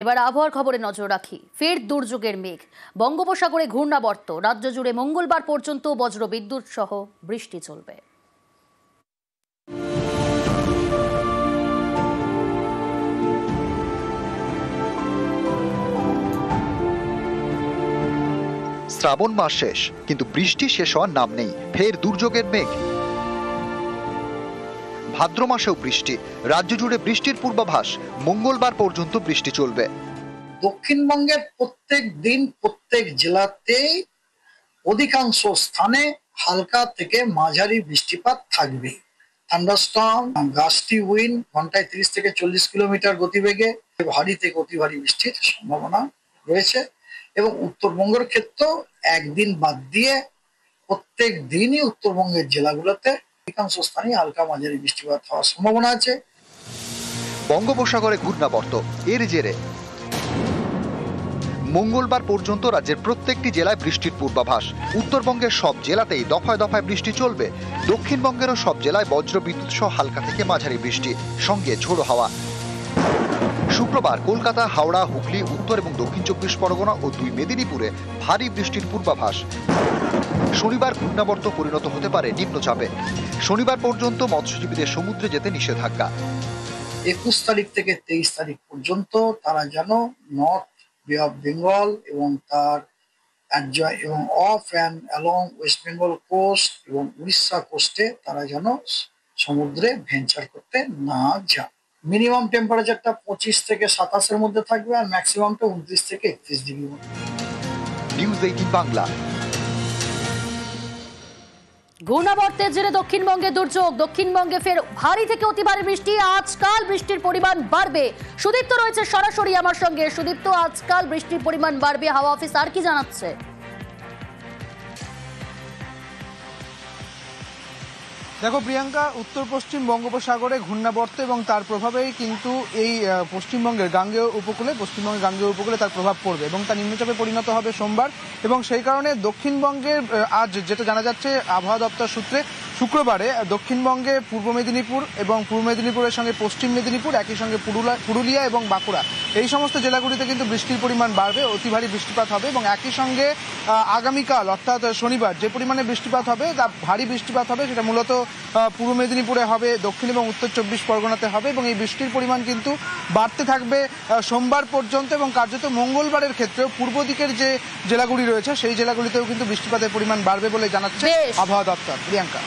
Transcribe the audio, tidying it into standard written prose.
এবার আবহাওয়ার খবরে নজর রাখি। ফের দুর্যোগের মেঘ, বঙ্গোপসাগরে ঘূর্ণাবর্ত, রাজ্য জুড়ে মঙ্গলবার পর্যন্ত বজ্রবিদ্যুৎ সহ বৃষ্টি চলবে। শ্রাবণ মাস শেষ, কিন্তু বৃষ্টি শেষ হওয়ার নাম নেই। ফের দুর্যোগের মেঘ। ভাদ্র মাসেও বৃষ্টি, রাজ্য জুড়ে বৃষ্টির পূর্বাভাস। মঙ্গলবার পর্যন্ত বৃষ্টি চলবে। দক্ষিণবঙ্গের প্রত্যেক দিন প্রত্যেক জেলাতেই অধিকাংশ স্থানে হালকা থেকে মাঝারি বৃষ্টিপাত থাকবে। থান্ডারস্টর্ম, গাস্টি উইন্ড, ঘন্টায় 30 থেকে 40 কিলোমিটার গতিবেগে ভারী থেকে অতি ভারী বৃষ্টির সম্ভাবনা রয়েছে। এবং উত্তরবঙ্গের ক্ষেত্রেও একদিন বাদ দিয়ে প্রত্যেক দিনই উত্তরবঙ্গের জেলাগুলোতে অধিকাংশ স্থানে হালকা মাঝারি বৃষ্টিপাত হওয়ার সম্ভাবনা আছে। বঙ্গোপসাগরে ঘূর্ণাবর্ত, এর জেরে মঙ্গলবার পর্যন্ত রাজ্যের প্রত্যেকটি জেলায় বৃষ্টির পূর্বাভাস। উত্তরবঙ্গের সব জেলাতেই দফায় দফায় বৃষ্টি চলবে। দক্ষিণবঙ্গেরও সব জেলায় বজ্রবিদ্যুৎ সহ হালকা থেকে মাঝারি বৃষ্টি, সঙ্গে ঝোড়ো হাওয়া। শুক্রবার কলকাতা, হাওড়া, হুগলি, উত্তর এবং দক্ষিণ 24 পরগনা ও 2 মেদিনীপুরে ভারী বৃষ্টির পূর্বাভাস। শনিবার ঘূর্ণাবর্ত পরিণত হতে পারে নিম্নচাপে। শনিবার পর্যন্ত মৎস্যজীবীদের সমুদ্রে যেতে নিষেধাজ্ঞা। 21 তারিখ থেকে 23 তারিখ পর্যন্ত তারা যেন নর্থ বে অফ বেঙ্গল এবং তার এবং off and along West Bengal coast এবং উড়িষ্যা কোস্টে তারা যেন সমুদ্রে ভেঞ্চার করতে না যায়। মিনিমাম টেম্পারেচারটা 25 থেকে 27-এর মধ্যে থাকবে, আর ম্যাক্সিমামটা 29 থেকে 31 ডিগ্রির মধ্যে। নিউজ 18 বাংলা। ঘূর্ণাবর্তের জেরে দক্ষিণবঙ্গে দুর্যোগ, দক্ষিণবঙ্গে ফের ভারী থেকে অতি ভারী বৃষ্টি। আজকাল বৃষ্টির পরিমাণ বাড়বে। সুদীপ্ত রয়েছে সরাসরি আমার সঙ্গে। সুদীপ্ত, আজকাল বৃষ্টির পরিমাণ বাড়বে, হাওয়া অফিস আর কি জানাচ্ছে? দেখো প্রিয়াঙ্কা, উত্তর পশ্চিম বঙ্গোপসাগরে ঘূর্ণাবর্ত এবং তার প্রভাবেই কিন্তু এই পশ্চিমবঙ্গের গাঙ্গেয় উপকূলে তার প্রভাব পড়বে এবং তা নিম্নচাপে পরিণত হবে সোমবার। এবং সেই কারণে দক্ষিণবঙ্গের আজ যেটা জানা যাচ্ছে আবহাওয়া দপ্তর সূত্রে, শুক্রবারে দক্ষিণবঙ্গে পূর্ব মেদিনীপুর এবং পূর্ব মেদিনীপুরের সঙ্গে পশ্চিম মেদিনীপুর, একই সঙ্গে পুরুলিয়া এবং বাঁকুড়া, এই সমস্ত জেলাগুলিতে কিন্তু বৃষ্টির পরিমাণ বাড়বে, অতি ভারী বৃষ্টিপাত হবে। এবং একই সঙ্গে আগামীকাল অর্থাৎ শনিবার যে পরিমাণে বৃষ্টিপাত হবে, তা ভারী বৃষ্টিপাত হবে, সেটা মূলত পূর্ব মেদিনীপুরে হবে, দক্ষিণ এবং উত্তর 24 পরগনাতে হবে। এবং এই বৃষ্টির পরিমাণ কিন্তু বাড়তে থাকবে সোমবার পর্যন্ত। এবং কার্যত মঙ্গলবারের ক্ষেত্রেও পূর্ব দিকের যে জেলাগুলি রয়েছে সেই জেলাগুলিতেও কিন্তু বৃষ্টিপাতের পরিমাণ বাড়বে বলে জানাচ্ছে আবহাওয়া দপ্তর। প্রিয়াঙ্কা।